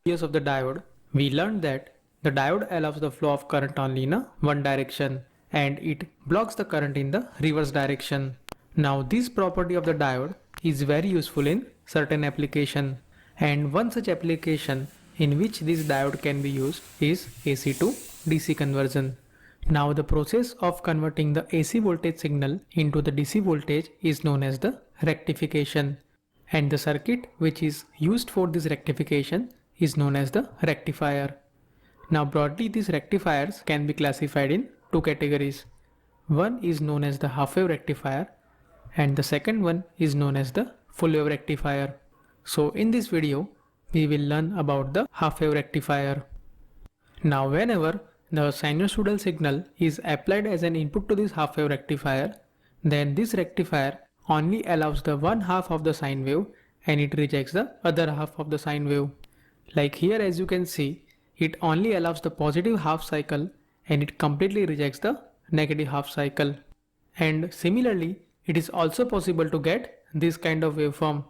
Use of the diode, we learned that the diode allows the flow of current only in one direction and it blocks the current in the reverse direction. Now this property of the diode is very useful in certain application, and one such application in which this diode can be used is AC to DC conversion. Now the process of converting the AC voltage signal into the DC voltage is known as the rectification, and the circuit which is used for this rectification is known as the rectifier. Now broadly these rectifiers can be classified in two categories. One is known as the half wave rectifier and the second one is known as the full wave rectifier. So in this video we will learn about the half wave rectifier. Now whenever the sinusoidal signal is applied as an input to this half wave rectifier, then this rectifier only allows the one half of the sine wave and it rejects the other half of the sine wave. Like here, as you can see, it only allows the positive half cycle and it completely rejects the negative half cycle. And similarly, it is also possible to get this kind of waveform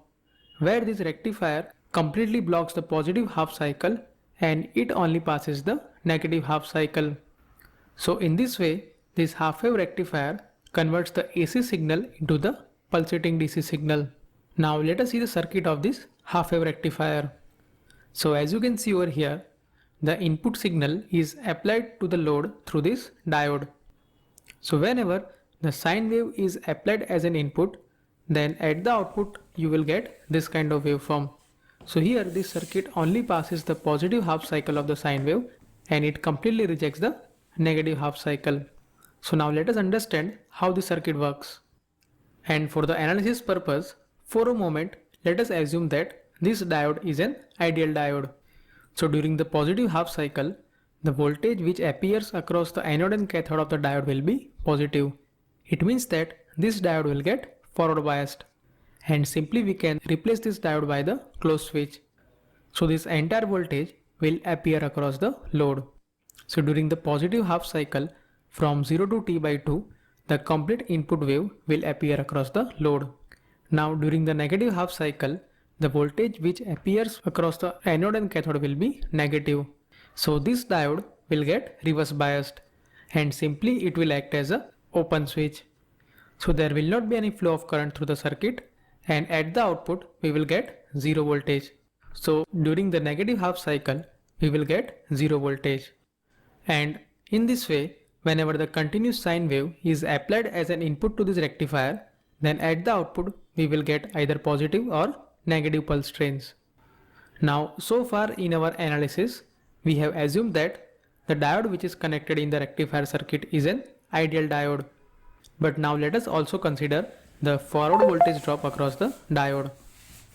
where this rectifier completely blocks the positive half cycle and it only passes the negative half cycle. So in this way, this half wave rectifier converts the AC signal into the pulsating DC signal. Now let us see the circuit of this half wave rectifier. So as you can see over here, the input signal is applied to the load through this diode. So whenever the sine wave is applied as an input, then at the output you will get this kind of waveform. So here this circuit only passes the positive half cycle of the sine wave and it completely rejects the negative half cycle. So now let us understand how the circuit works. And for the analysis purpose, for a moment, let us assume that this diode is an ideal diode. So during the positive half cycle, the voltage which appears across the anode and cathode of the diode will be positive. It means that this diode will get forward biased. And simply we can replace this diode by the closed switch. So this entire voltage will appear across the load. So during the positive half cycle, from 0 to T/2, the complete input wave will appear across the load. Now during the negative half cycle, the voltage which appears across the anode and cathode will be negative. So this diode will get reverse biased and simply it will act as a open switch. So there will not be any flow of current through the circuit and at the output we will get 0 voltage. So during the negative half cycle we will get 0 voltage. And in this way, whenever the continuous sine wave is applied as an input to this rectifier, then at the output we will get either positive or negative pulse trains. Now so far in our analysis, we have assumed that the diode which is connected in the rectifier circuit is an ideal diode. But now let us also consider the forward voltage drop across the diode.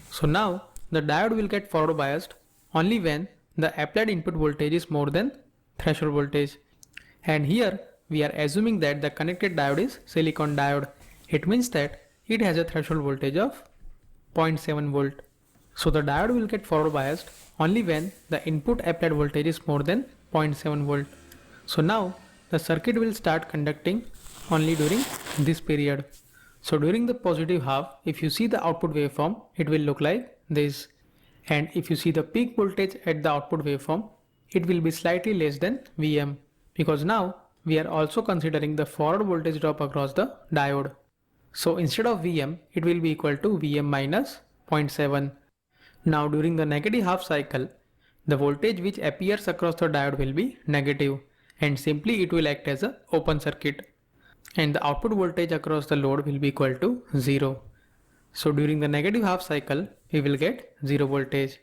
So now the diode will get forward biased only when the applied input voltage is more than threshold voltage. And here we are assuming that the connected diode is silicon diode. It means that it has a threshold voltage of 0.7 volt. So the diode will get forward biased only when the input applied voltage is more than 0.7 volt. So now the circuit will start conducting only during this period. So during the positive half, if you see the output waveform, it will look like this. And if you see the peak voltage at the output waveform, it will be slightly less than Vm, because now we are also considering the forward voltage drop across the diode. So instead of Vm, it will be equal to Vm minus 0.7. Now during the negative half cycle, the voltage which appears across the diode will be negative and simply it will act as an open circuit. And the output voltage across the load will be equal to 0. So during the negative half cycle, we will get 0 voltage.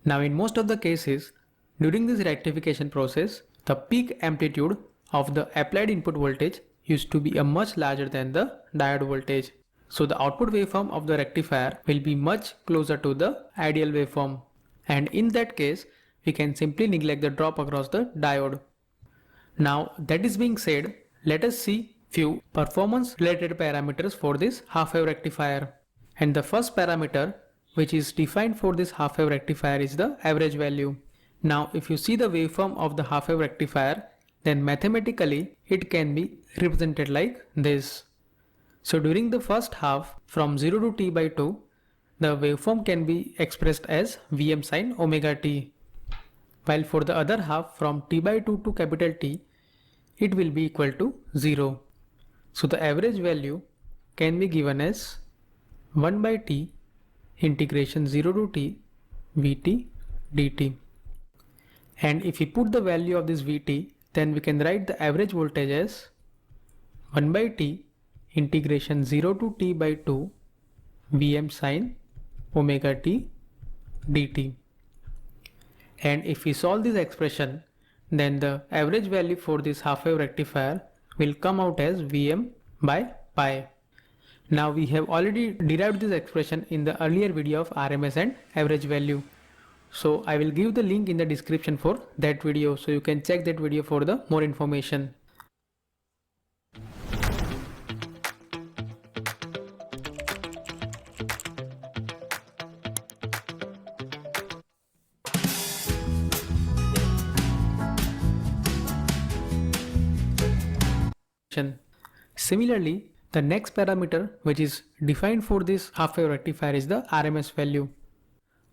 Now in most of the cases, during this rectification process, the peak amplitude of the applied input voltage used to be a much larger than the diode voltage. So the output waveform of the rectifier will be much closer to the ideal waveform. And in that case, we can simply neglect the drop across the diode. Now that is being said, let us see few performance related parameters for this half wave rectifier. And the first parameter which is defined for this half wave rectifier is the average value. Now if you see the waveform of the half wave rectifier, then mathematically it can be represented like this. So during the first half from 0 to T/2, the waveform can be expressed as Vm sin omega t. while for the other half from T by 2 to capital T, it will be equal to 0. So the average value can be given as 1 by T integration 0 to T Vt dt. And if we put the value of this Vt, then we can write the average voltage as 1 by T integration 0 to T by 2 Vm sin omega t dt. And if we solve this expression, then the average value for this half wave rectifier will come out as Vm by pi. Now we have already derived this expression in the earlier video of RMS and average value. So I will give the link in the description for that video, so you can check that video for the more information. Similarly, the next parameter which is defined for this half wave rectifier is the RMS value.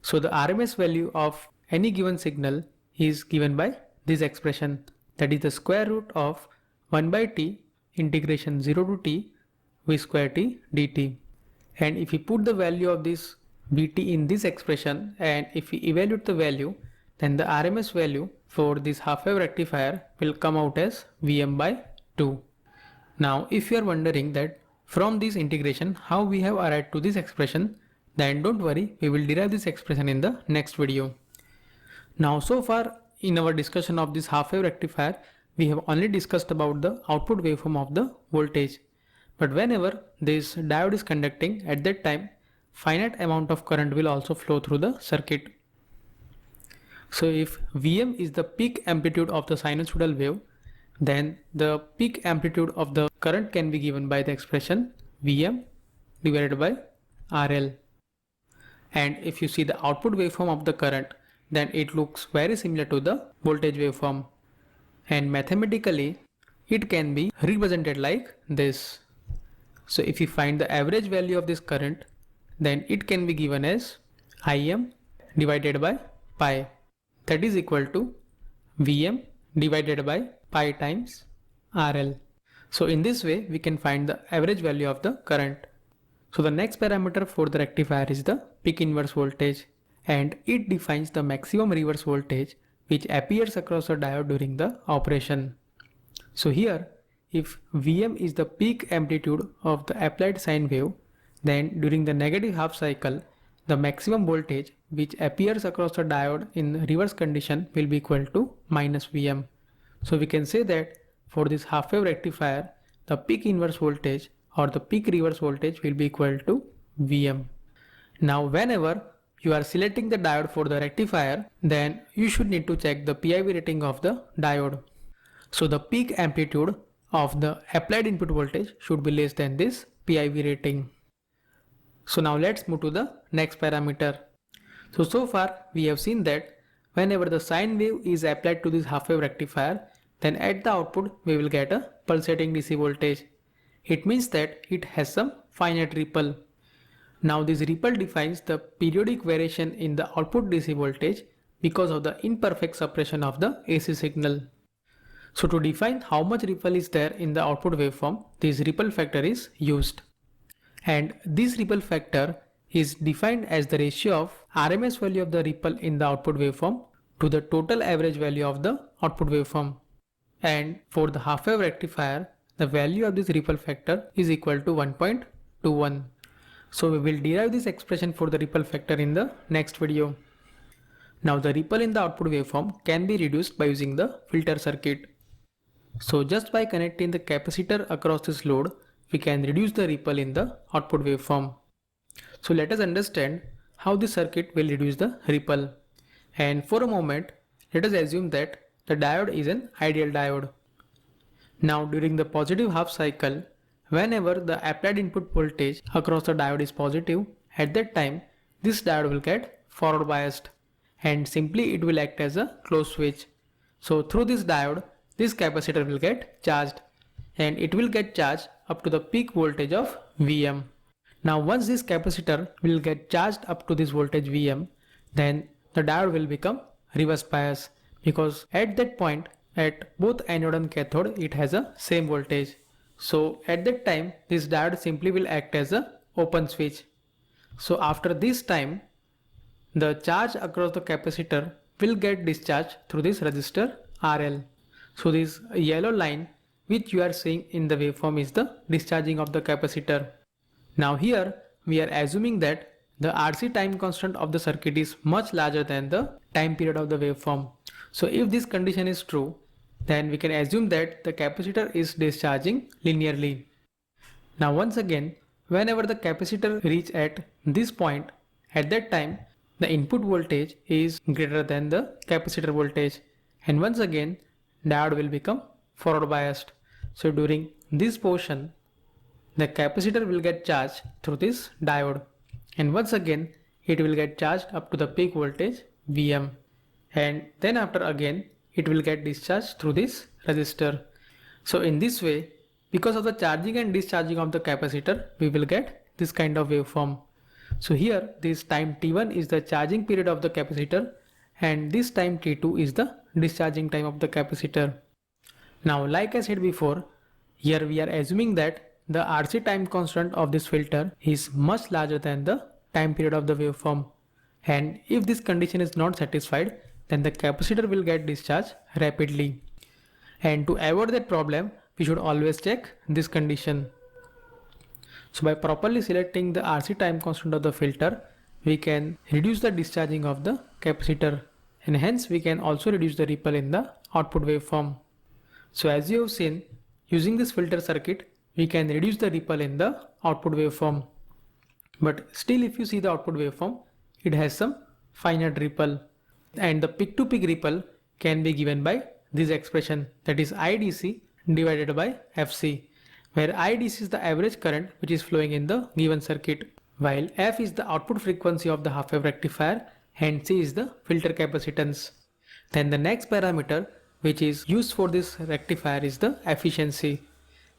So the RMS value of any given signal is given by this expression, that is the square root of 1 by T integration 0 to T V square T dt. And if we put the value of this Vt in this expression and if we evaluate the value, then the RMS value for this half wave rectifier will come out as Vm by 2. Now if you are wondering that from this integration how we have arrived to this expression, then don't worry, we will derive this expression in the next video. Now so far in our discussion of this half wave rectifier, we have only discussed about the output waveform of the voltage. But whenever this diode is conducting, at that time finite amount of current will also flow through the circuit. So if Vm is the peak amplitude of the sinusoidal wave, then the peak amplitude of the current can be given by the expression Vm divided by RL. And if you see the output waveform of the current, then it looks very similar to the voltage waveform. And mathematically, it can be represented like this. So if you find the average value of this current, then it can be given as Im divided by pi. That is equal to Vm divided by pi times RL. So in this way, we can find the average value of the current. So the next parameter for the rectifier is the peak inverse voltage, and it defines the maximum reverse voltage which appears across the diode during the operation. So here, if Vm is the peak amplitude of the applied sine wave, then during the negative half cycle, the maximum voltage which appears across the diode in reverse condition will be equal to minus Vm. So we can say that for this half wave rectifier, the peak inverse voltage or the peak reverse voltage will be equal to Vm. Now whenever you are selecting the diode for the rectifier, then you should need to check the PIV rating of the diode. So the peak amplitude of the applied input voltage should be less than this PIV rating. So now let's move to the next parameter. So far we have seen that whenever the sine wave is applied to this half wave rectifier, then at the output we will get a pulsating DC voltage. It means that it has some finite ripple. Now this ripple defines the periodic variation in the output DC voltage because of the imperfect suppression of the AC signal. So to define how much ripple is there in the output waveform, this ripple factor is used. And this ripple factor is defined as the ratio of RMS value of the ripple in the output waveform to the total average value of the output waveform. And for the half wave rectifier, the value of this ripple factor is equal to 1.21. So we will derive this expression for the ripple factor in the next video. Now the ripple in the output waveform can be reduced by using the filter circuit. So just by connecting the capacitor across this load, we can reduce the ripple in the output waveform. So let us understand how this circuit will reduce the ripple. And for a moment, let us assume that the diode is an ideal diode. Now during the positive half cycle, whenever the applied input voltage across the diode is positive, at that time this diode will get forward biased and simply it will act as a closed switch. So through this diode, this capacitor will get charged and it will get charged up to the peak voltage of Vm. Now once this capacitor will get charged up to this voltage Vm, then the diode will become reverse bias because at that point at both anode and cathode it has a same voltage. So at that time this diode simply will act as a open switch. So after this time the charge across the capacitor will get discharged through this resistor RL. So this yellow line which you are seeing in the waveform is the discharging of the capacitor. Now here we are assuming that the RC time constant of the circuit is much larger than the time period of the waveform. So if this condition is true, then we can assume that the capacitor is discharging linearly. Now once again, whenever the capacitor reach at this point, at that time the input voltage is greater than the capacitor voltage, and once again diode will become forward biased. So during this portion the capacitor will get charged through this diode, and once again it will get charged up to the peak voltage Vm, and then after again it will get discharged through this resistor. So in this way, because of the charging and discharging of the capacitor, we will get this kind of waveform. So here this time t1 is the charging period of the capacitor and this time t2 is the discharging time of the capacitor. Now like I said before, here we are assuming that the RC time constant of this filter is much larger than the time period of the waveform, and if this condition is not satisfied, then the capacitor will get discharged rapidly. And to avoid that problem, we should always check this condition. So by properly selecting the RC time constant of the filter, we can reduce the discharging of the capacitor, and hence we can also reduce the ripple in the output waveform. So as you have seen, using this filter circuit, we can reduce the ripple in the output waveform. But still if you see the output waveform, it has some finite ripple, and the peak to peak ripple can be given by this expression, that is IDC divided by FC, where IDC is the average current which is flowing in the given circuit, while F is the output frequency of the half wave rectifier and C is the filter capacitance. Then the next parameter which is used for this rectifier is the efficiency.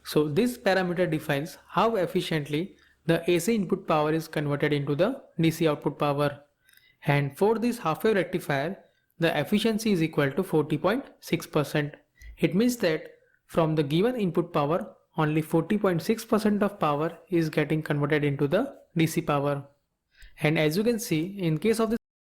So this parameter defines how efficiently the AC input power is converted into the DC output power. And for this half wave rectifier, the efficiency is equal to 40.6%. It means that from the given input power, only 40.6% of power is getting converted into the DC power. And as you can see, in case of this